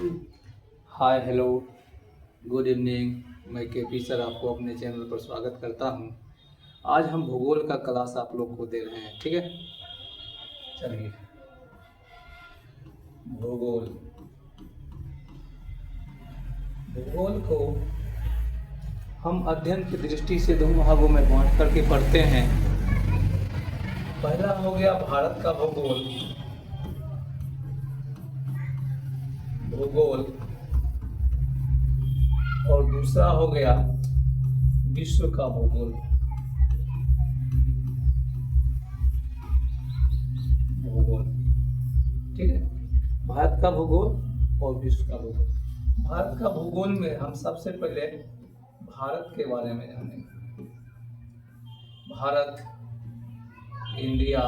Hi hello good evening. मैं KP sir आपको अपने चैनल पर स्वागत करता हूं। आज हम भूगोल का क्लास आप लोग को दे रहे हैं, ठीक है। चलिए, भूगोल भूगोल को हम अध्ययन की दृष्टि से दो भागों में बांट करके पढ़ते हैं। पहला हो गया भारत का भूगोल और दूसरा हो गया विश्व का भूगोल, ठीक है। भारत का भूगोल और विश्व का भूगोल। भारत का भूगोल में हम सबसे पहले भारत के बारे में जानेंगे। भारत, इंडिया,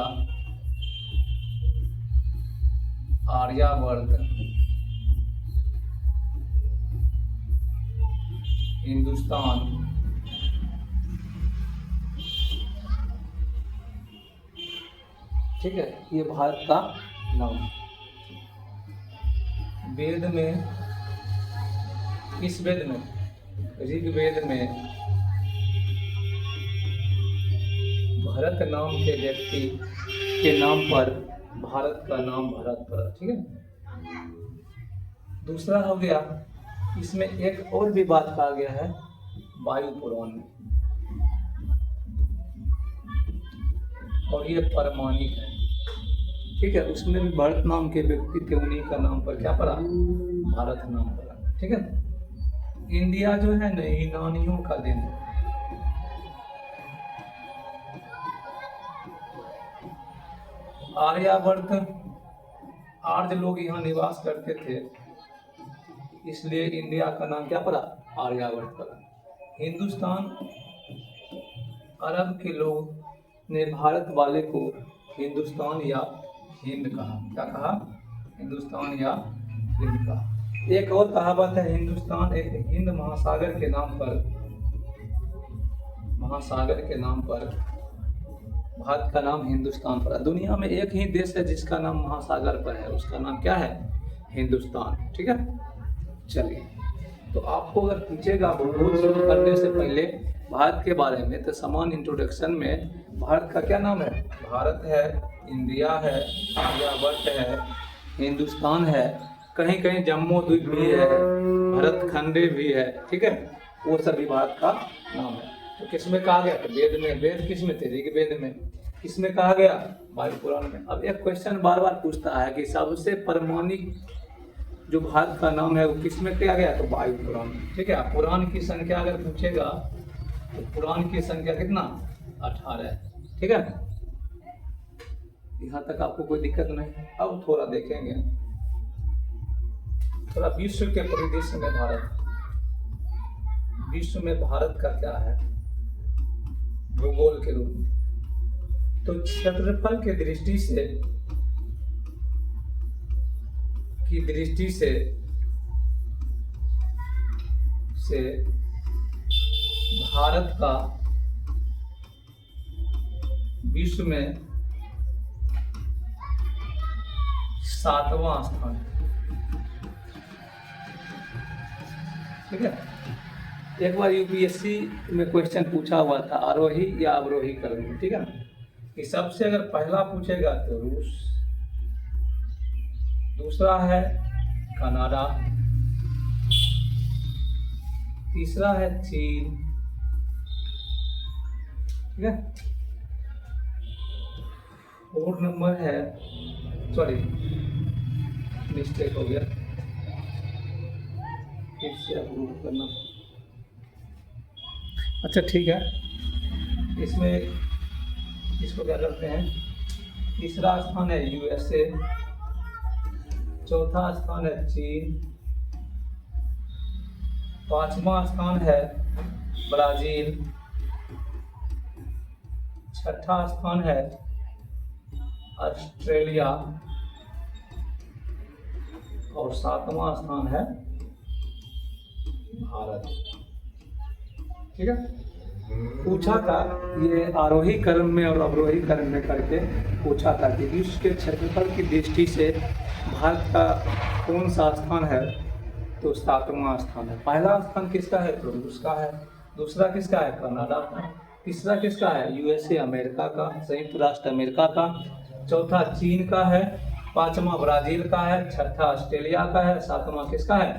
आर्यवर्त, हिंदुस्तान, ठीक है। ये भारत का नाम। वेद में, इस वेद में, ऋग्वेद में भरत नाम के व्यक्ति के नाम पर भारत का नाम भरत पड़ा, ठीक है। दूसरा हो गया, इसमें एक और भी बात कहा गया है वायु पुराण में, और ये प्रमाणिक है, ठीक है। उसमें भी भरत नाम के व्यक्ति थे, उन्हीं का नाम पर क्या पड़ा? भारत नाम पड़ा, ठीक है। इंडिया जो है ना, यूनानियों का दिन है। आर्यवर्त, आर्य लोग यहाँ निवास करते थे, इसलिए इंडिया का नाम क्या पड़ा? आर्यवर्त पड़ा। हिंदुस्तान, अरब के लोग ने भारत वाले को हिंदुस्तान या हिंद कहा। क्या कहा? हिंदुस्तान या हिंद कहा। एक और कहावत है, हिंदुस्तान एक हिंद महासागर के नाम पर भारत का नाम हिंदुस्तान पड़ा। दुनिया में एक ही देश है जिसका नाम महासागर पर है, उसका नाम क्या है? हिंदुस्तान, ठीक है। चलिए, तो आपको अगर पूछेगा भूगोल शुरू करने से पहले भारत के बारे में, तो समान इंट्रोडक्शन में भारत का क्या नाम है? भारत है, इंडिया है, आर्यवर्त है, हिंदुस्तान है, कहीं कहीं जम्मू द्वीप भी है, भरतखंड भी है, ठीक है। वो सभी भारत का नाम है। तो किसमें कहा गया? तो वेद में। वेद किसमें थे? ऋग्वेद में। किसमें कहा गया? वायु पुराण में। अब एक क्वेश्चन बार बार पूछता है कि सबसे प्रमाणिक जो भारत का नाम है वो किसमें किया गया? तो वायु पुराण में, ठीक है। पुराण की संख्या अगर पूछेगा तो पुराण की संख्या कितना? 18 है, ठीक है। यहाँ तक आपको कोई दिक्कत नहीं। अब थोड़ा देखेंगे, थोड़ा विश्व के परिदृश्य में विश्व में भारत का क्या है भूगोल के रूप में। तो क्षेत्रफल के दृष्टि से भारत का विश्व में 7वां स्थान है, ठीक है। एक बार यूपीएससी में क्वेश्चन पूछा हुआ था आरोही या अवरोही क्रम में, ठीक है ना, कि सबसे अगर पहला पूछेगा तो रूस, दूसरा है कनाडा, तीसरा है चीन, ठीक है। और नंबर है, सॉरी मिस्टेक हो गया, फिर से अप्रूव करना। अच्छा ठीक है, इसमें इसको क्या करते हैं? तीसरा स्थान है यूएसए, चौथा स्थान है चीन, पांचवा स्थान है ब्राजील, छठा स्थान है ऑस्ट्रेलिया और सातवां स्थान है भारत, ठीक है। पूछा था ये आरोही क्रम में और अवरोही क्रम में करके पूछा था कि विश्व के क्षेत्रफल की दृष्टि से भारत का कौन सा स्थान है तो 7वां स्थान है। पहला स्थान किसका है? तो रूस का है। दूसरा किसका है? कनाडा का। तीसरा किसका है? यूएसए अमेरिका का, संयुक्त राष्ट्र अमेरिका का। चौथा चीन का है। पांचवा ब्राजील का है। छठा ऑस्ट्रेलिया का है। सातवां किसका है?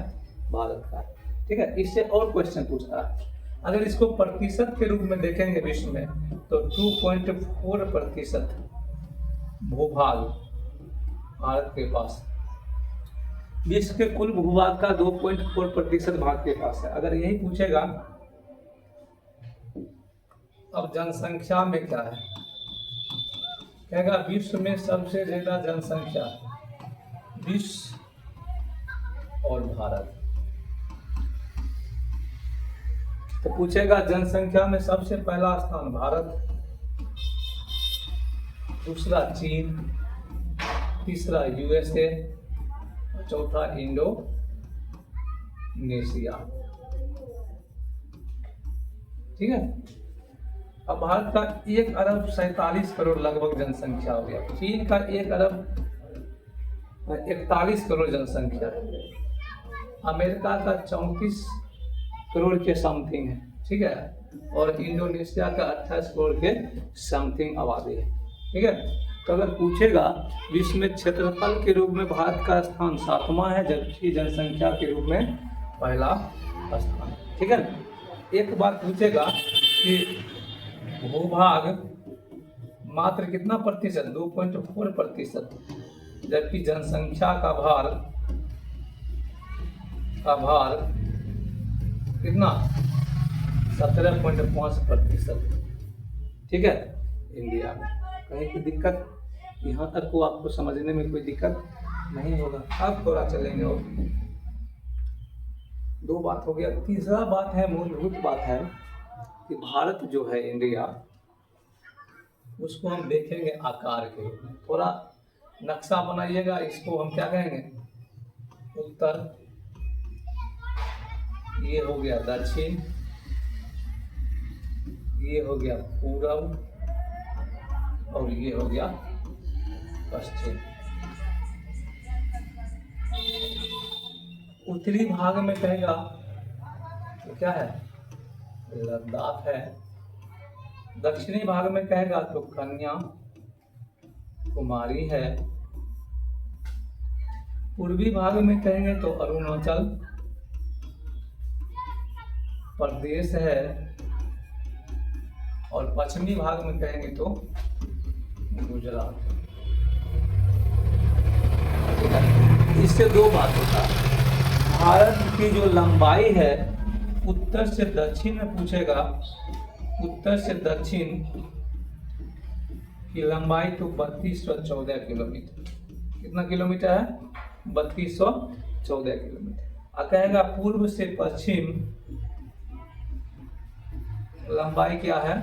भारत का है। ठीक है, इससे और क्वेश्चन पूछ रहा है। अगर इसको प्रतिशत के रूप में देखेंगे विश्व में तो 2.4% भूभाग भारत के पास, विश्व के कुल भूभाग का 2.4% भाग के पास है। अगर यही पूछेगा अब जनसंख्या में क्या है, कहेगा विश्व में सबसे ज्यादा जनसंख्या विश्व और भारत। तो पूछेगा जनसंख्या में सबसे पहला स्थान भारत, दूसरा चीन, तीसरा यूएसए, चौथा इंडोनेशिया। ठीक है, अब भारत का 1 अरब 47 करोड़ लगभग जनसंख्या हो गया। चीन का 1 अरब 41 करोड़ जनसंख्या है। अमेरिका का 34 करोड़ के समथिंग है। ठीक है, और इंडोनेशिया का 28 करोड़ के समथिंग आबादी है। ठीक है, तो अगर पूछेगा विश्व में क्षेत्रफल के रूप में भारत का स्थान 7वां है, जबकि जनसंख्या के रूप में पहला स्थान। ठीक है, एक बात पूछेगा कि भूभाग मात्र कितना प्रतिशत? 2.4%, जबकि जनसंख्या का भार कितना? 17.5%। ठीक है, इंडिया में कहीं की दिक्कत? यहाँ तक को आपको समझने में कोई दिक्कत नहीं होगा। अब थोड़ा चलेंगे और 2 बात हो गया। तीसरा बात है, मूलभूत बात है कि भारत जो है इंडिया, उसको हम देखेंगे आकार के रूप में। थोड़ा नक्शा बनाइएगा, इसको हम क्या कहेंगे? उत्तर, ये हो गया दक्षिण, ये हो गया पूरब, और ये हो गया पश्चिम। उत्तरी भाग में कहेगा तो क्या है? लद्दाख है। दक्षिणी भाग में कहेगा तो कन्याकुमारी है। पूर्वी भाग में कहेंगे तो अरुणाचल प्रदेश है, और पश्चिमी भाग में कहेंगे तो गुजरात। इससे 2 बात होता है। भारत की जो लंबाई है, उत्तर से दक्षिण में पूछेगा, उत्तर से दक्षिण की लंबाई तो 3214 किलोमीटर। कितना किलोमीटर है? 3214 किलोमीटर। और कहेगा पूर्व से पश्चिम लंबाई क्या है?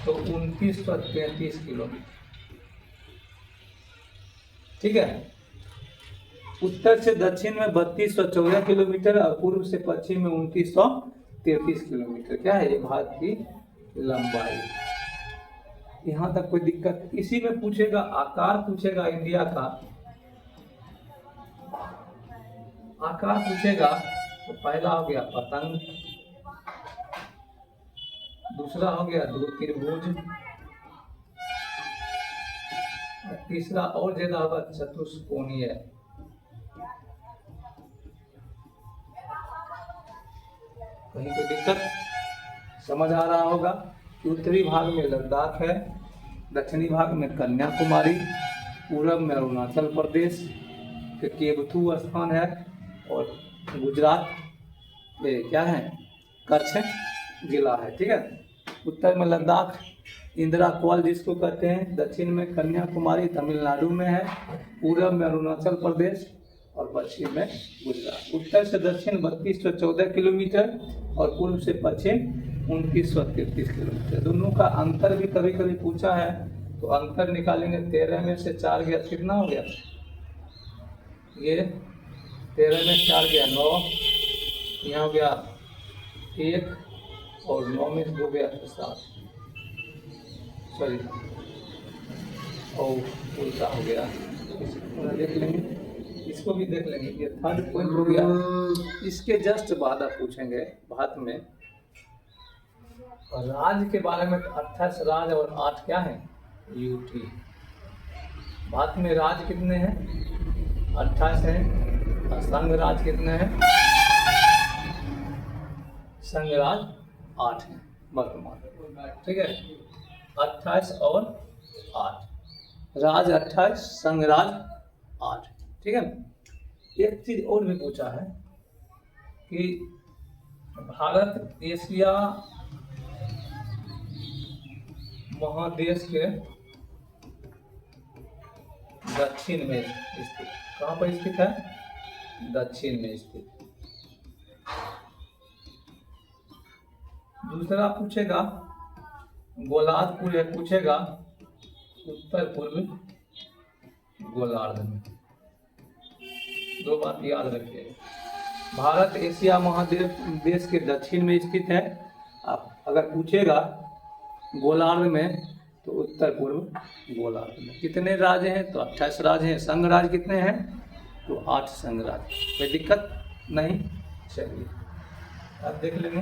तो 2933 किलोमीटर। ठीक है, उत्तर से दक्षिण में 3214 किलोमीटर और पूर्व से पश्चिम में 2933 किलोमीटर। क्या है ये? भारत की लंबाई। यहाँ तक कोई दिक्कत? इसी में पूछेगा आकार, पूछेगा इंडिया का आकार पूछेगा तो पहला हो गया पतंग, दूसरा हो गया त्रिभुज, तीसरा और ज्यादा होगा चतुष्कोणीय। कहीं कोई दिक्कत? समझ आ रहा होगा कि उत्तरी भाग में लद्दाख है, दक्षिणी भाग में कन्याकुमारी, पूरब में अरुणाचल प्रदेश के केवथू स्थान है, और गुजरात में क्या है? कच्छ जिला है। ठीक है, उत्तर में लद्दाख, इंदिरा कॉल जिसको कहते हैं, दक्षिण में कन्याकुमारी तमिलनाडु में है, पूरब में अरुणाचल प्रदेश और पश्चिम में गुजरात। उत्तर से दक्षिण 3214 किलोमीटर और पूर्व से पश्चिम 2933 किलोमीटर। दोनों का अंतर भी कभी कभी पूछा है, तो अंतर निकालेंगे। 13 में से 4 गया, कितना हो गया? ये 13 में 4 गया 9, यहाँ हो गया 1, और 9 में 2 गया 7, सॉरी और उल्टा हो गया। देख लेंगे, इस इसको भी देख लेंगे। ये थर्ड पॉइंट हो गया। इसके जस्ट बाद आप पूछेंगे भारत में राज्य के बारे में। 28 राज्य और 8 क्या है यूटी। भारत में राज्य कितने हैं 28 हैं। और संघ राज्य कितने हैं संघ राज्य 8 हैं वर्तमान। ठीक है 28 और 8 राज्य 28 संघ राज्य 8। ठीक है। एक चीज और भी पूछा है कि भारत एशिया महादेश के दक्षिण में स्थित। कहाँ पर स्थित है दक्षिण में स्थित। दूसरा पूछेगा गोलार्ध पूछेगा उत्तर पूर्व गोलार्ध में। दो बात याद रखिएगा। भारत एशिया महादेश देश के दक्षिण में स्थित है। आप अगर पूछेगा गोलार्ध में तो उत्तर पूर्व गोलार्ध में। कितने राज्य हैं तो 28 राज्य हैं। संघ राज्य कितने हैं तो 8 संघ राज्य। कोई दिक्कत नहीं। चलिए अब देख लेंगे।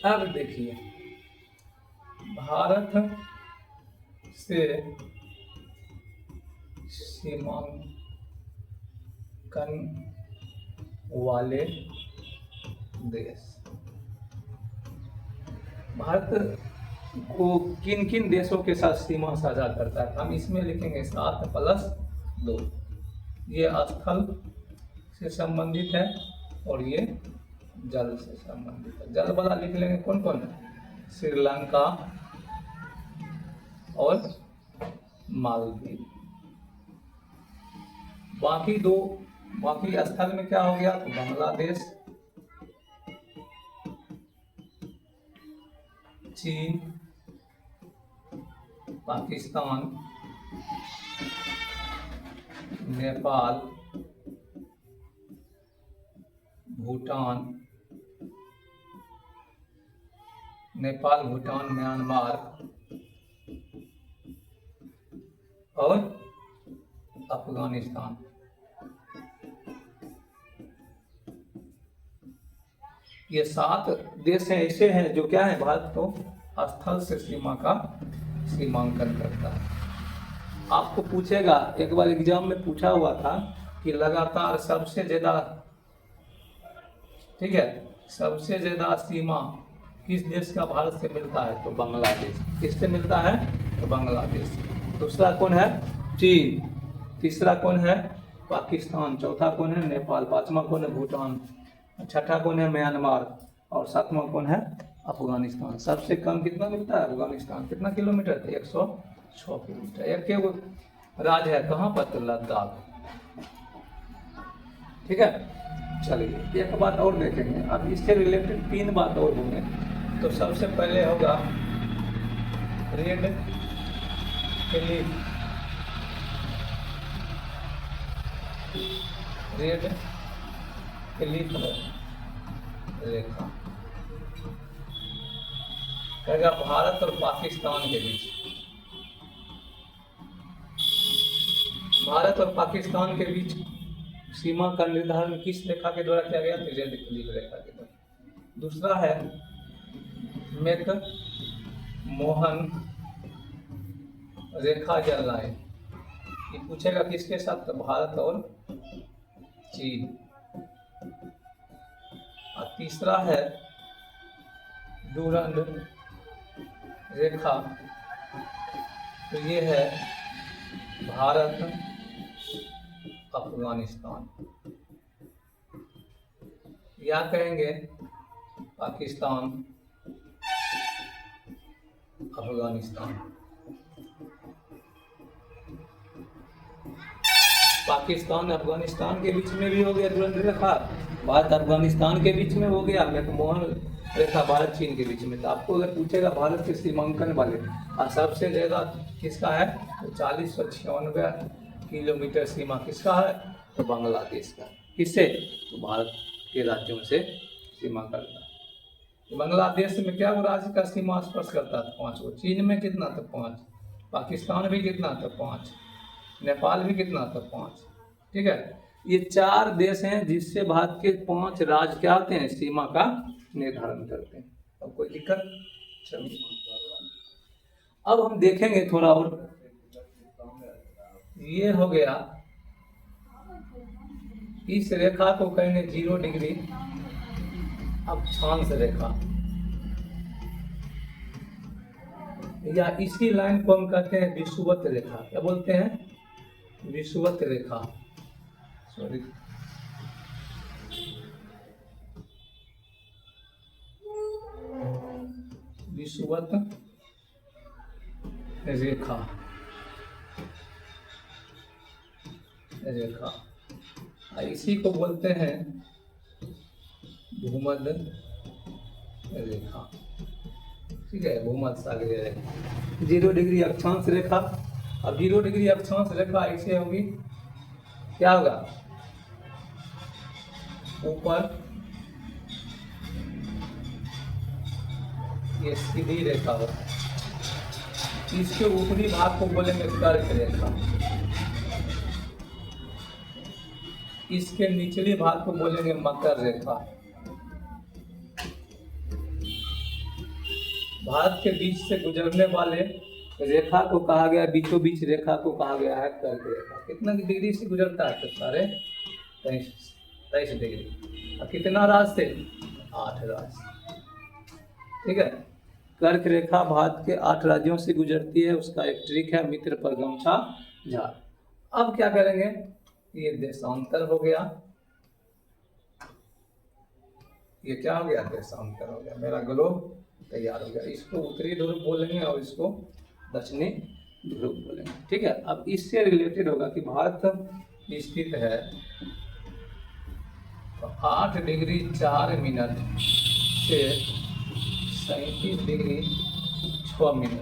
अब देखिए भारत से सीमांकन वाले देश। भारत को किन किन देशों के साथ सीमा साझा करता है। हम इसमें लिखेंगे 7+2। ये स्थल से संबंधित है और ये जल से संबंधित है। जल वाला लिख लेंगे कौन कौन है श्रीलंका और मालदीव। बाकी स्थल में क्या हो गया तो बांग्लादेश चीन पाकिस्तान नेपाल भूटान म्यांमार और अफगानिस्तान। ये 7 देश हैं ऐसे हैं जो क्या है भारत को स्थल से सीमा का सीमांकन करता है। आपको पूछेगा एक बार एग्जाम में पूछा हुआ था कि लगातार सबसे ज्यादा ठीक है सबसे ज्यादा सीमा किस देश का भारत से मिलता है तो बांग्लादेश। किससे मिलता है तो बांग्लादेश। दूसरा कौन है चीन। तीसरा कौन है पाकिस्तान। चौथा कौन है नेपाल। पांचवा कौन है भूटान। छठा कौन है म्यांमार और सातवां कौन है अफगानिस्तान। सबसे कम कितना मिलता है अफगानिस्तान। कितना किलोमीटर थे 106 किलोमीटर। एक राज्य है कहाँ पर तो लद्दाख। ठीक है। चलिए एक बात और देखेंगे। अब इससे रिलेटेड 3 बात और होंगे। तो सबसे पहले होगा रेड क्लिफ रेखा कहेगा भारत और पाकिस्तान के बीच। भारत और पाकिस्तान के बीच सीमा का निर्धारण किस रेखा के द्वारा किया गया तो रेड क्लिफ रेखा के द्वारा। दूसरा है मैक मोहन रेखा जल लाइन। ये पूछेगा किसके साथ तो भारत और चीन। और तीसरा है डूरंड रेखा। तो ये है भारत अफगानिस्तान या कहेंगे पाकिस्तान अफगानिस्तान। पाकिस्तान अफगानिस्तान के बीच में भी हो गया डूरंड रेखा। भारत अफगानिस्तान के बीच में हो गया मैकमोहन रेखा भारत चीन के बीच में। तो आपको अगर पूछेगा भारत के सीमांकन वाले और सबसे ज्यादा किसका है तो 4096 किलोमीटर सीमा किसका है तो बांग्लादेश का। किससे तो भारत के राज्यों से सीमा करता है। तो बांग्लादेश में क्या वो राज्य का सीमा स्पर्श करता था 5 गो। चीन में कितना तो 5। पाकिस्तान भी कितना तो 5। नेपाल भी कितना था 5। ठीक है, ये 4 देश हैं जिससे भारत के 5 राज्य क्या होते हैं, सीमा का निर्धारण करते हैं। अब कोई दिक्कत? चलिए अब हम देखेंगे थोड़ा और। ये हो गया, इस रेखा को कहेंगे 0 डिग्री अक्षांश रेखा, या इसी लाइन को हम कहते हैं विषुवत रेखा। क्या बोलते हैं? विषुवत रेखा। सॉरी, विषुवत रेखा। रेखा इसी को बोलते हैं भूमध्य रेखा। ठीक है, भूमध्य सागरीय रेखा 0 डिग्री अक्षांश रेखा। अब 0 डिग्री अक्षांश रेखा ऐसे होगी, क्या होगा, ऊपर ये सीधी रेखा होगा, इसके ऊपरी भाग को बोलेंगे कर्क रेखा, इसके निचले भाग को बोलेंगे मकर रेखा। भारत के बीच से गुजरने वाले रेखा को कहा गया, बीचों बीच रेखा को कहा गया है कर्क रेखा। कितना डिग्री से गुजरता है? तो सारे 23 डिग्री। और कितना राज से? 8 राज। ठीक है, कर्क रेखा भारत के 8 राज्यों से गुजरती है। उसका एक ट्रिक है, मित्र पर गमछा झाड़। अब क्या करेंगे, ये देशांतर हो गया, ये क्या हो गया, देशांतर हो गया। मेरा ग्लोब तैयार हो गया। इसको उत्तरी ध्रुव बोलेंगे और इसको दक्षिणी ध्रुव बोलेंगे। ठीक है, अब इससे रिलेटेड होगा कि भारत स्थित है तो 8 डिग्री 4 मिनट से 37 डिग्री 6 मिनट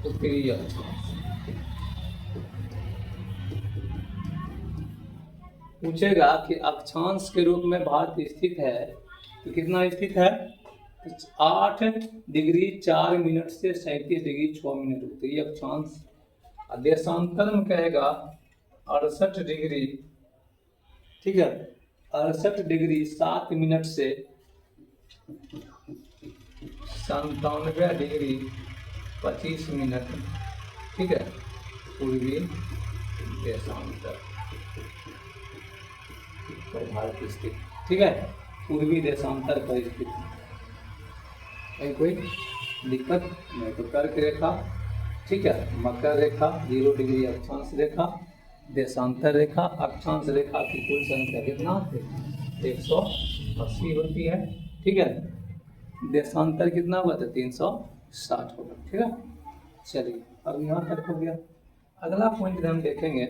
उत्तरी अक्षांश। पूछेगा कि अक्षांश के रूप में भारत स्थित है, तो कितना स्थित है? 8 डिग्री 4 मिनट से 37 डिग्री 6 मिनट उत्तरी अक्षांश। देशांतर में कहेगा 68 डिग्री, ठीक है, 68 डिग्री 7 मिनट से 97 डिग्री 25 मिनट। ठीक है, पूर्वी देशांतर पर भारत स्थित। ठीक है, पूर्वी देशांतर पर स्थित। कोई दिक्कत नहीं। तो कर्क रेखा, ठीक है, मकर रेखा, 0 डिग्री अक्षांश रेखा, देशांतर रेखा। अक्षांश रेखा की कुल संख्या कितना है? 180 होती है। ठीक है, देशांतर कितना हुआ था? 360 होगा। ठीक है, चलिए अब यहाँ तक हो गया। अगला पॉइंट हम देखेंगे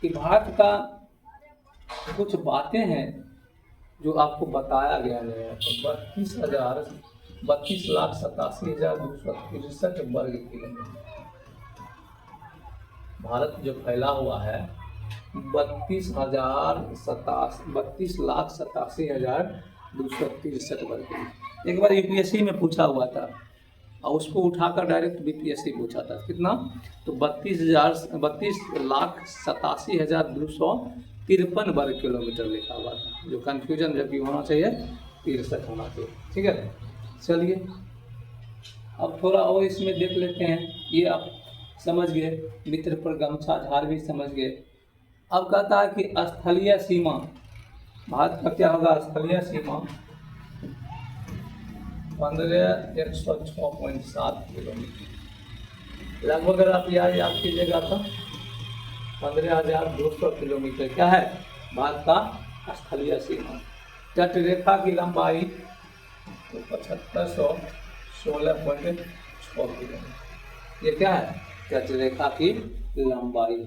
कि भारत का कुछ बातें हैं जो आपको बताया गया है। तो 32,87,263 वर्ग किलोमीटर भारत जो फैला हुआ है, 32,87,263 वर्ग किलोमीटर। एक बार यूपीएससी में पूछा हुआ था और उसको उठाकर डायरेक्ट बीपीएससी पूछा था। कितना? तो 32,87,253 वर्ग किलोमीटर लिखा हुआ था। जो कंफ्यूजन जबकि होना चाहिए 63 होना चाहिए। ठीक है, चलिए अब थोड़ा और इसमें देख लेते हैं। ये आप समझ गए, मित्र पर गमछा झाड़ भी समझ गए। अब कहता है कि स्थलीय सीमा, भारत का क्या होगा? स्थलीय सीमा 15,106.7 किलोमीटर लगभग। अगर आप याद कीजिएगा तो 15,200 किलोमीटर क्या है भारत का स्थलीय सीमा। तट रेखा की लंबाई तो 7516.6 किलोमीटर। ये क्या है? तट रेखा की लंबाई।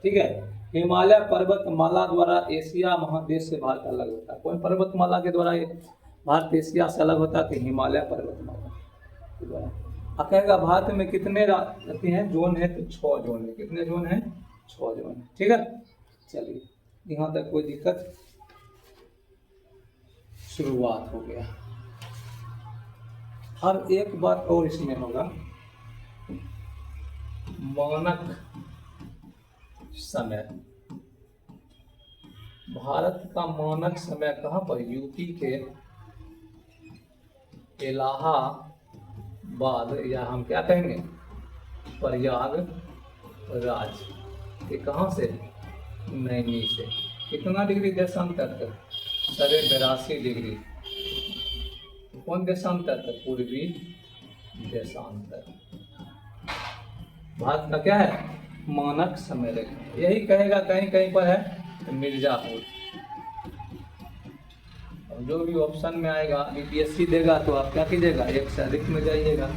ठीक है, हिमालय पर्वतमाला द्वारा एशिया महादेश से भारत अलग होता है। कौन पर्वतमाला के द्वारा भारत एशिया से अलग होता है? तो हिमालय पर्वतमाला के द्वारा। अब कहेगा भारत में कितने रहते हैं जोन है? तो 6 जोन है। कितने जोन है? 6 जोन है। ठीक है, चलिए यहाँ तक कोई दिक्कत? शुरुआत हो गया। अब एक बात और इसमें होगा मानक समय। भारत का मानक समय कहाँ पर? यूपी के इलाहाबाद, या हम क्या कहेंगे, प्रयागराज के कहाँ से? नैनी से। कितना डिग्री देशांतर तक? 82.5 डिग्री। कौन देशांतर तक? पूर्वी देशांतर। भारत का क्या है? मानक समय रेखा। यही कहेगा कहीं कहीं पर है मिर्जापुर। और जो भी ऑप्शन में आएगा, यूपीएससी देगा तो आप क्या कीजिएगा, एक से अधिक में जाइएगा।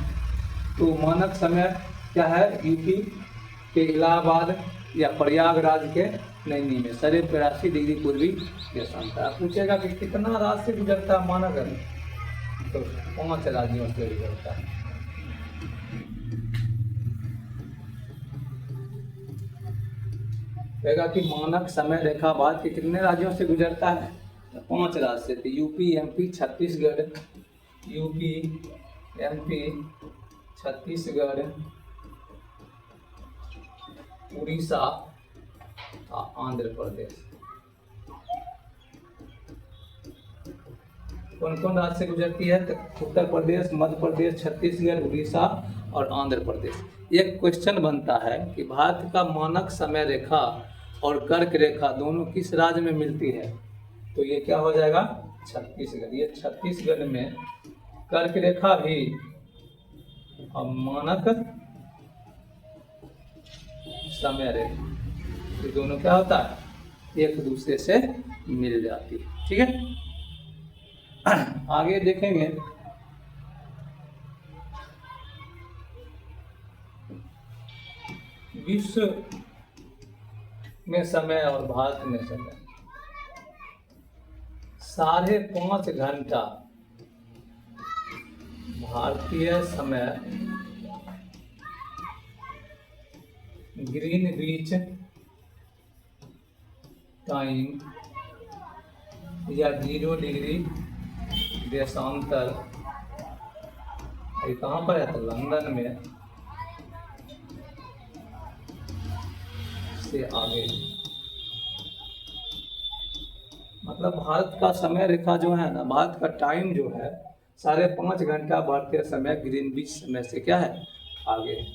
तो मानक समय क्या है? यूपी के इलाहाबाद या प्रयागराज के नैनी में 82.5 डिग्री पूर्वी देशांतर। आप पूछेगा कि कितना राज्य से गुजरता है मानक है, तो 5 राज्यों से गुजरता है। कहेगा कि मानक समय रेखा भारत के कितने राज्यों से गुजरता है? 5 राज्य से। तो UP, MP, Chhattisgarh, UP, MP, Chhattisgarh, Orissa, Andhra Pradesh. कौन कौन राज्य से गुजरती है? उत्तर प्रदेश, मध्य प्रदेश, छत्तीसगढ़, उड़ीसा और आंध्र प्रदेश। एक क्वेश्चन बनता है कि भारत का मानक समय रेखा और कर्क रेखा दोनों किस राज्य में मिलती है? तो ये क्या हो जाएगा? छत्तीसगढ़। ये छत्तीसगढ़ में कर्क रेखा भी और मानक समय रेखा, ये दोनों क्या होता है? एक दूसरे से मिल जाती है। ठीक है, आगे देखेंगे। विश्व में समय और भारत में समय 5.5 घंटा भारतीय समय ग्रीनविच टाइम या 0 डिग्री देशांतर, ये कहाँ पर है? तो लंदन में से आगे। मतलब भारत का समय रेखा जो है ना, भारत का टाइम जो है 5.5 घंटा भारतीय समय ग्रीनविच समय से क्या है? आगे।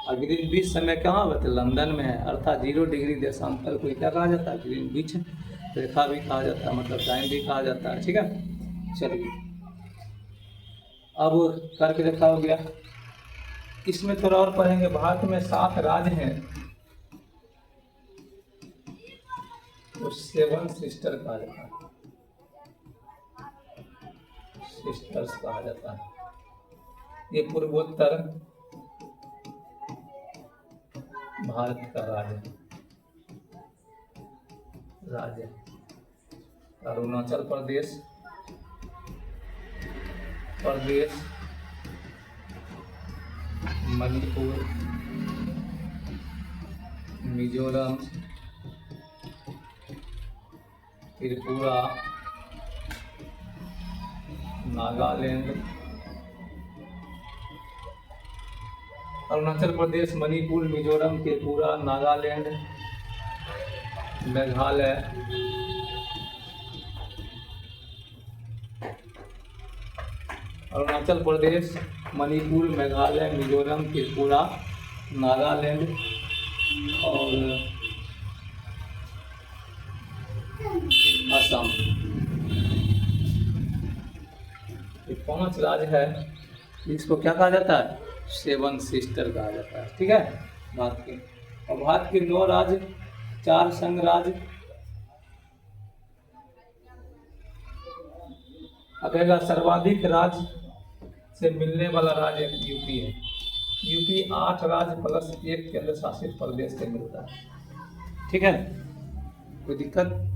और ग्रीनविच समय कहाँ है? तो लंदन में है। अर्थात 0 डिग्री देशांतर को क्या कहा जाता है? ग्रीनविच रेखा भी कहा जाता है, मतलब टाइम भी कहा जाता है। ठीक है, चलिए अब कर्क रेखा हो गया। इसमें थोड़ा और पढ़ेंगे। भारत में 7 राज्य हैं, तो 7 सिस्टर कहा जाता है, सिस्टर्स कहा जाता है। ये पूर्वोत्तर भारत का राज्य अरुणाचल प्रदेश, मणिपुर, मिजोरम, त्रिपुरा, नागालैंड, अरुणाचल प्रदेश, मणिपुर, मिजोरम, त्रिपुरा, नागालैंड, मेघालय, अरुणाचल प्रदेश, मणिपुर, मेघालय, मिजोरम, त्रिपुरा, नागालैंड और असम। ये 5 राज्य है, इसको क्या कहा जाता है? 7 सिस्टर कहा जाता है। ठीक है, भारत के। और भारत के 9 राज्य, 4 संघ राज्य। अगला सर्वाधिक राज्य से मिलने वाला राज्य यूपी है। यूपी 8 राज्य प्लस 1 केंद्र शासित प्रदेश से मिलता है। ठीक है, कोई दिक्कत?